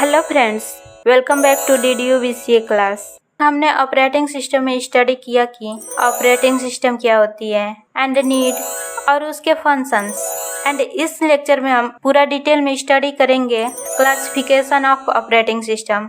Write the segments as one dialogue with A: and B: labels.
A: Hello friends, welcome back to DDU-BCA class. हमने operating system में study किया कि ऑपरेटिंग सिस्टम क्या होती है एंड नीड और उसके फंक्शंस। एंड इस लेक्चर में हम पूरा डिटेल में स्टडी करेंगे क्लासिफिकेशन ऑफ ऑपरेटिंग सिस्टम।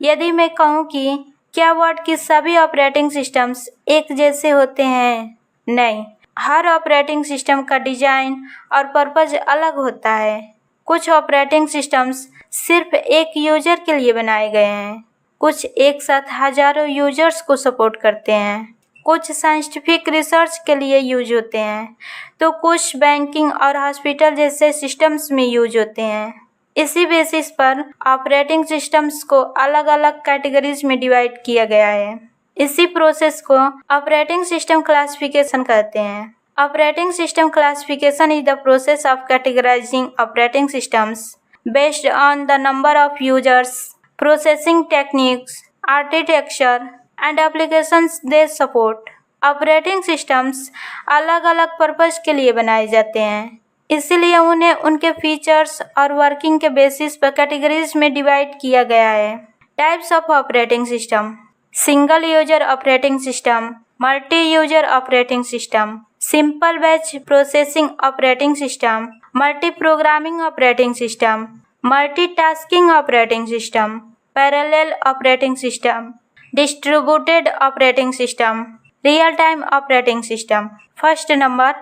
A: यदि मैं कहूँ कि क्या वर्ड की सभी ऑपरेटिंग सिस्टम्स एक जैसे होते हैं? नहीं, हर ऑपरेटिंग सिस्टम का डिजाइन और पर्पज अलग होता है। कुछ ऑपरेटिंग सिस्टम्स सिर्फ एक यूजर के लिए बनाए गए हैं, कुछ एक साथ हजारों यूजर्स को सपोर्ट करते हैं, कुछ साइंटिफिक रिसर्च के लिए यूज होते हैं, तो कुछ बैंकिंग और हॉस्पिटल जैसे सिस्टम्स में यूज होते हैं। इसी बेसिस पर ऑपरेटिंग सिस्टम्स को अलग अलग कैटेगरीज में डिवाइड किया गया है। इसी प्रोसेस को ऑपरेटिंग सिस्टम क्लासिफिकेशन कहते हैं। Operating system classification is the process of categorizing operating systems based on the number of users, processing techniques, architecture, and applications they support. Operating systems अलग अलग पर्पज के लिए बनाए जाते हैं, इसलिए उन्हें उनके फीचर्स और वर्किंग के बेसिस पर कैटेगरीज में डिवाइड किया गया है। Types of operating system: single user operating system, multi user operating system, simple batch processing operating system, multi programming operating system, multitasking operating system, parallel operating system, distributed operating system, real time operating system. First number,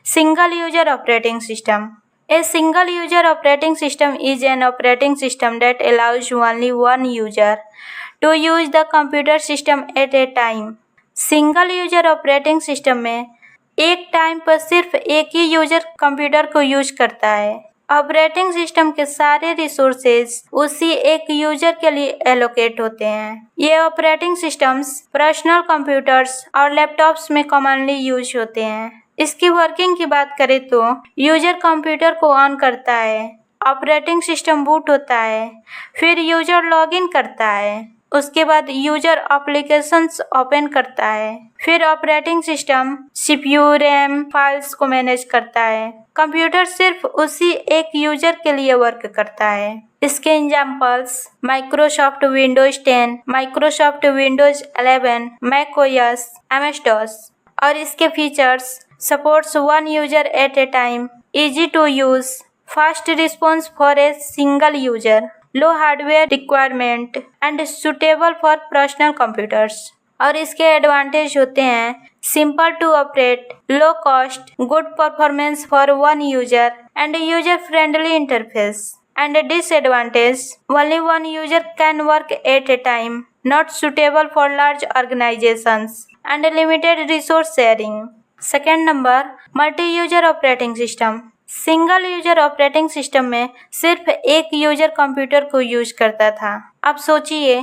A: single user operating system. A single user operating system is an operating system that allows only one user to use the computer system at a time. Single user operating system में एक time पर सिर्फ एक ही user computer को use करता है। Operating system के सारे रिसोर्सेज उसी एक यूजर के लिए एलोकेट होते हैं। ये ऑपरेटिंग सिस्टम्स पर्सनल कंप्यूटर्स और लैपटॉप्स में कॉमनली यूज होते हैं। इसकी वर्किंग की बात करें तो यूजर कंप्यूटर को ऑन करता है, ऑपरेटिंग सिस्टम बूट होता है, फिर यूजर लॉगिन करता है, उसके बाद यूजर एप्लीकेशंस ओपन करता है, फिर operating system CPU, RAM, files को मैनेज करता है। कंप्यूटर सिर्फ उसी एक यूजर के लिए वर्क करता है। इसके examples Microsoft Windows 10, Microsoft Windows 11, Mac OS, MS-DOS। और इसके features supports one user at a time, easy to use, fast response for a single user, low hardware requirement and suitable for personal computers। और इसके advantage होते हैं simple to operate, low cost, good performance for one user and user friendly interface। And disadvantage, only one user can work at a time, not suitable for large organizations and limited resource sharing। Second number, multi user operating system. Single user operating system में सिर्फ एक user computer को use करता था। अब सोचिए,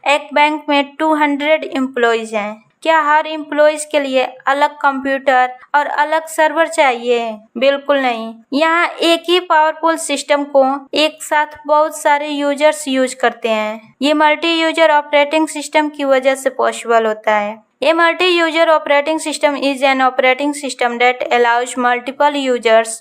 A: एक bank में 200 एम्प्लॉयज हैं। क्या हर एम्प्लॉयज के लिए अलग कंप्यूटर और अलग सर्वर चाहिए? बिल्कुल नहीं। यहाँ एक ही पावरफुल सिस्टम को एक साथ बहुत सारे यूजर्स यूज करते हैं। ये मल्टी यूजर ऑपरेटिंग सिस्टम की वजह से पॉसिबल होता है। A multi-user operating system is an operating system that allows multiple users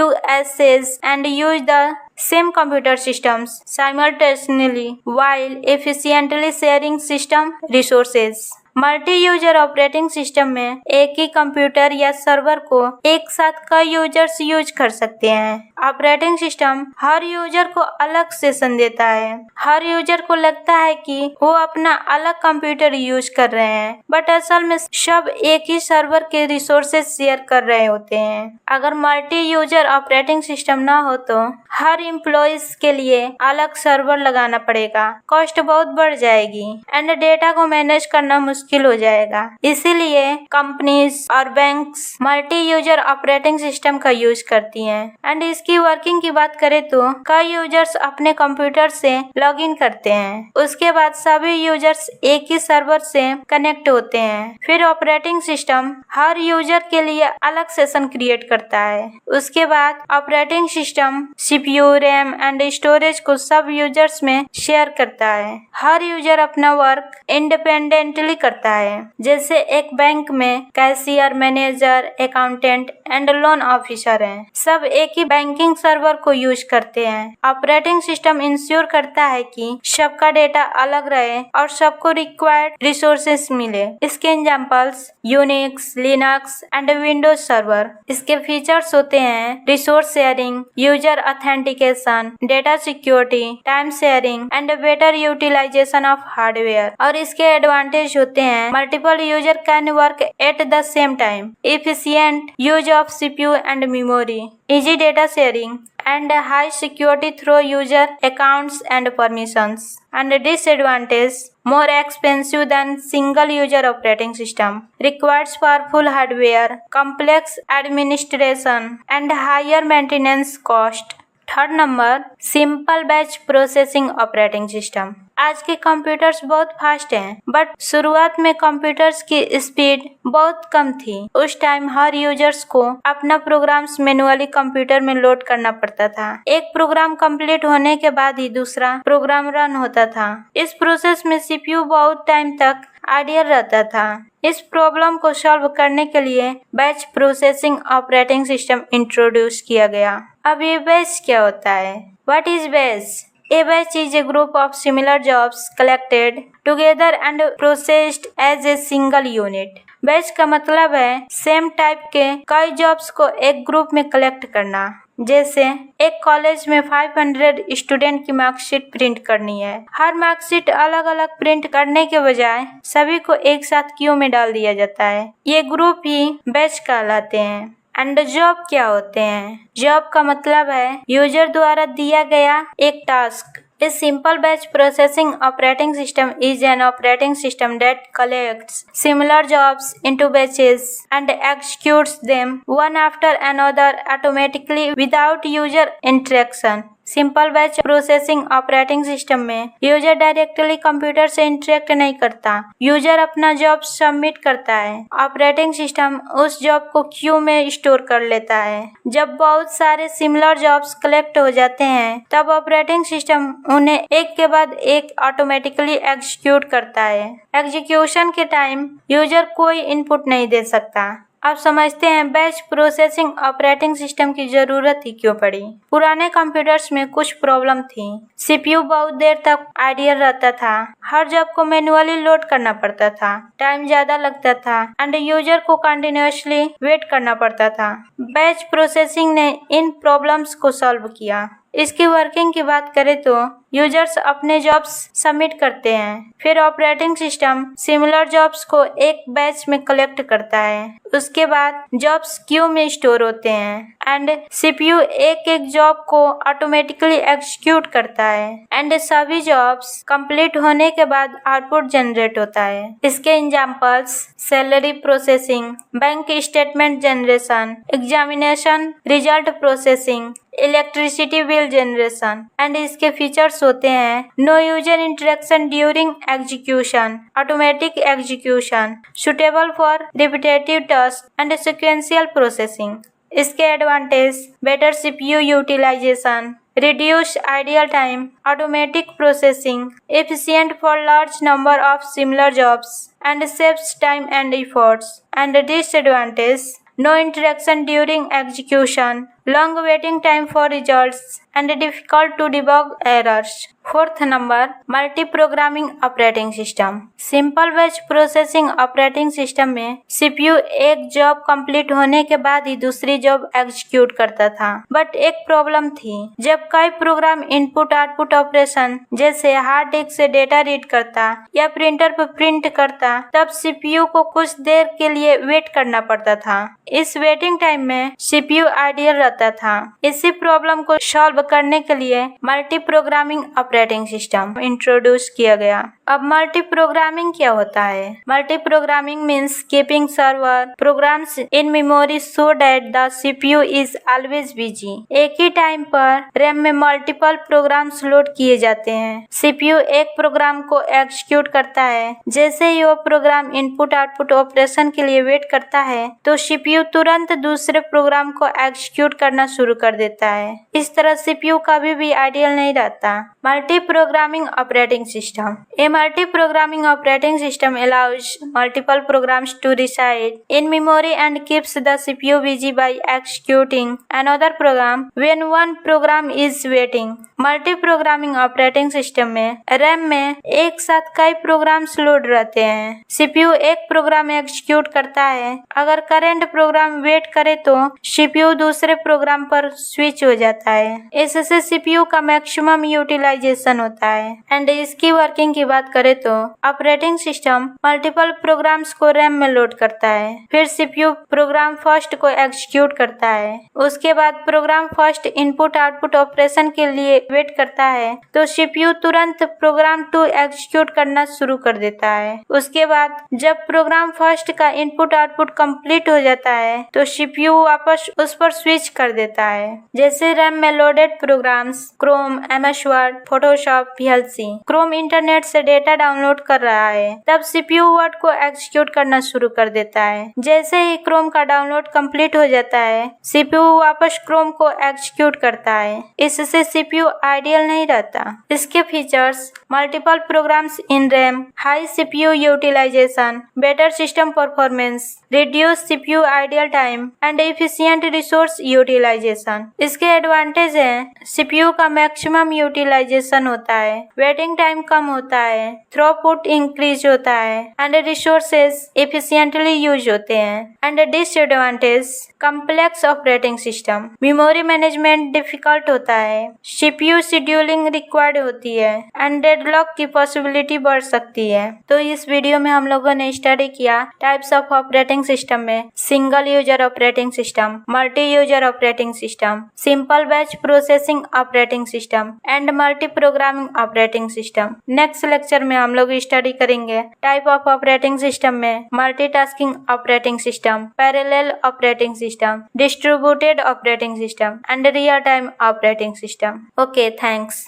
A: to access and use the same computer systems simultaneously while efficiently sharing system resources। Multi user operating system में एक ही computer या server को एक साथ कई users use कर सकते हैं। ऑपरेटिंग सिस्टम हर यूजर को अलग सेशन देता है। हर यूजर को लगता है कि वो अपना अलग कंप्यूटर यूज कर रहे हैं, बट असल में सब एक ही सर्वर के रिसोर्सेज शेयर कर रहे होते हैं। अगर मल्टी यूजर ऑपरेटिंग सिस्टम ना हो तो हर एम्प्लॉयज के लिए अलग सर्वर लगाना पड़ेगा, कॉस्ट बहुत बढ़ जाएगी एंड डेटा को मैनेज करना मुश्किल हो जाएगा। इसीलिए कंपनीज और banks multi user operating system का यूज करती हैं। एंड इसकी वर्किंग की बात करें तो कई यूजर्स अपने कंप्यूटर से लॉगिन करते हैं, उसके बाद सभी यूजर्स एक ही सर्वर से कनेक्ट होते हैं। फिर ऑपरेटिंग सिस्टम हर यूजर के लिए अलग सेशन क्रिएट करता है। उसके बाद operating system CPU, RAM and storage को सब यूजर्स में शेयर करता है। हर यूजर अपना वर्क इंडिपेंडेंटली करता करता है। जैसे एक बैंक में cashier, manager, accountant and loan officer हैं। सब एक ही बैंकिंग सर्वर को यूज करते हैं। ऑपरेटिंग सिस्टम इंश्योर करता है कि सबका डेटा अलग रहे और सबको रिक्वायर्ड रिसोर्सेस मिले। इसके एग्जांपल्स Unix, Linux and Windows server. इसके फीचर्स होते हैं resource sharing, user authentication, data security, time sharing and better utilisation of hardware. और इसके एडवांटेज होते हैं multiple user can work at the same time, efficient use of CPU and memory, easy data sharing and high security through user accounts and permissions. And disadvantage, more expensive than single user operating system, requires powerful hardware, complex administration and higher maintenance cost. Third number, simple batch processing operating system. आज के computers बहुत fast हैं, but शुरुआत में computers की speed बहुत कम थी। उस टाइम हर यूजर्स को अपना प्रोग्राम्स मैन्युअली कंप्यूटर में लोड करना पड़ता था। एक प्रोग्राम कंप्लीट होने के बाद ही दूसरा प्रोग्राम रन होता था। इस प्रोसेस में सीपीयू बहुत टाइम तक आइडियल रहता था। इस प्रॉब्लम को सॉल्व करने के लिए batch processing operating system introduce किया गया। अब ये बैच क्या होता है? What is batch? A batch is a group of similar jobs collected together and processed as a single unit. Batch का मतलब है सेम टाइप के कई जॉब्स को एक ग्रुप में कलेक्ट करना। जैसे एक कॉलेज में 500 स्टूडेंट की मार्कशीट प्रिंट करनी है। हर मार्कशीट अलग अलग प्रिंट करने के बजाय सभी को एक साथ क्यू में डाल दिया जाता है। ये ग्रुप ही बैच कहलाते हैं। एंड जॉब क्या होते हैं? जॉब का मतलब है यूजर द्वारा दिया गया एक task. A simple batch processing operating system is an operating system that collects similar jobs into batches and executes them one after another automatically without user interaction. Simple batch processing operating system में user directly computer से interact नहीं करता। User अपना job submit करता है। Operating system उस job को Q में स्टोर कर लेता है। जब बहुत सारे सिमिलर जॉब्स कलेक्ट हो जाते हैं तब ऑपरेटिंग सिस्टम उन्हें एक के बाद एक ऑटोमेटिकली एग्जीक्यूट करता है। एग्जीक्यूशन के टाइम यूजर कोई इनपुट नहीं दे सकता। अब समझते हैं बैच प्रोसेसिंग ऑपरेटिंग सिस्टम की जरूरत ही क्यों पड़ी। पुराने कंप्यूटर्स में कुछ प्रॉब्लम थी। सीपीयू बहुत देर तक आइडियल रहता था। हर जॉब को मैन्युअली लोड करना पड़ता था। टाइम ज्यादा लगता था एंड यूजर को कंटिन्यूअसली वेट करना पड़ता था। बैच प्रोसेसिंग ने इन प्रॉब्लम्स को सॉल्व किया। इसकी वर्किंग की बात करें तो यूजर्स अपने जॉब्स सबमिट करते हैं, फिर ऑपरेटिंग सिस्टम सिमिलर जॉब्स को एक बैच में कलेक्ट करता है। उसके बाद जॉब्स क्यू में स्टोर होते हैं एंड सीपीयू एक एक जॉब को ऑटोमेटिकली एग्जीक्यूट करता है एंड सभी जॉब्स कंप्लीट होने के बाद आउटपुट जनरेट होता है। इसके examples salary processing, bank statement generation, examination result processing, electricity bill generation. And इसके फीचर्स होते हैं no user interaction during execution, automatic execution, suitable for repetitive task and sequential processing. इसके advantage better CPU utilisation, reduce idle time, automatic processing, efficient for large number of similar jobs, and saves time and efforts. And disadvantage, no interaction during execution, long waiting time for results, and difficult to debug errors. Fourth number, multi programming operating system. Simple batch processing operating system में CPU एक job complete होने के बाद ही दूसरी job execute करता था। But एक problem थी, जब कई प्रोग्राम इनपुट आउटपुट ऑपरेशन जैसे हार्ड डिस्क से डेटा रीड करता या प्रिंटर पर प्रिंट करता, तब सीपीयू को कुछ देर के लिए वेट करना पड़ता था। इस वेटिंग टाइम में सीपीयू आइडियल रहता था। इसी प्रॉब्लम को सॉल्व करने के लिए multi programming operating system introduce किया गया। अब मल्टी प्रोग्रामिंग क्या होता है? Multi programming means keeping several programs in memory so that the CPU is always busy. एक ही टाइम पर रैम में मल्टीपल प्रोग्राम्स लोड किए जाते हैं। सीपीयू एक प्रोग्राम को एग्जीक्यूट करता है। जैसे ही वो प्रोग्राम इनपुट आउटपुट ऑपरेशन के लिए वेट करता है तो सीपीयू तुरंत दूसरे प्रोग्राम को एग्जीक्यूट करना शुरू कर देता है। इस तरह CPU कभी भी आइडियल नहीं रहता। Multi programming operating system. A multi-programming operating system allows multiple programs to reside in memory and keeps the CPU busy by executing another program when one program is waiting. Multi-programming operating system में RAM में एक साथ कई programmes load रहते हैं। CPU एक program execute करता है। अगर करंट प्रोग्राम वेट करे तो CPU दूसरे प्रोग्राम पर स्विच हो जाता है। इससे CPU का मैक्सिमम यूटिलाइजेशन होता है। एंड इसकी वर्किंग की बात करें तो ऑपरेटिंग सिस्टम मल्टीपल प्रोग्राम्स को रैम में लोड करता है। फिर CPU प्रोग्राम फर्स्ट को एग्जीक्यूट करता है। उसके बाद program first input output operation के लिए वेट करता है तो CPU तुरंत प्रोग्राम 2 एग्जीक्यूट करना शुरू कर देता है। उसके बाद जब प्रोग्राम फर्स्ट का इनपुट आउटपुट कंप्लीट हो जाता है तो CPU वापस उस पर स्विच कर देता है। जैसे रैम में loaded programs Chrome, MS Word, Photoshop, VLC। Chrome internet से डेटा डाउनलोड कर रहा है तब CPU वर्ड को एग्जीक्यूट करना शुरू कर देता है। जैसे ही क्रोम का डाउनलोड कंप्लीट हो जाता है CPU वापस क्रोम को एग्जीक्यूट करता है। इससे CPU आइडियल नहीं रहता। इसके features multiple programs in RAM, high CPU utilisation, better system performance, reduce CPU idle time and efficient resource utilisation. इसके एडवांटेज हैं CPU का मैक्सिमम यूटिलाइजेशन होता है, वेटिंग टाइम कम होता है, थ्रूपुट इंक्रीज होता है एंड रिसोर्सेज एफिशिएंटली यूज होते हैं। And disadvantage complex operating system, memory management difficult होता है, CPU शेड्यूलिंग रिक्वायर्ड होती है एंड डेडलॉक की पॉसिबिलिटी बढ़ सकती है। तो इस वीडियो में हम लोगों ने स्टडी किया टाइप्स ऑफ ऑपरेटिंग सिस्टम में single user operating system, multi user operating system, simple batch processing operating system and multi programming operating system. Next lecture में हम लोग स्टडी करेंगे टाइप ऑफ ऑपरेटिंग सिस्टम में multitasking operating system, parallel operating system, distributed operating system and real time operating system. Okay, thanks.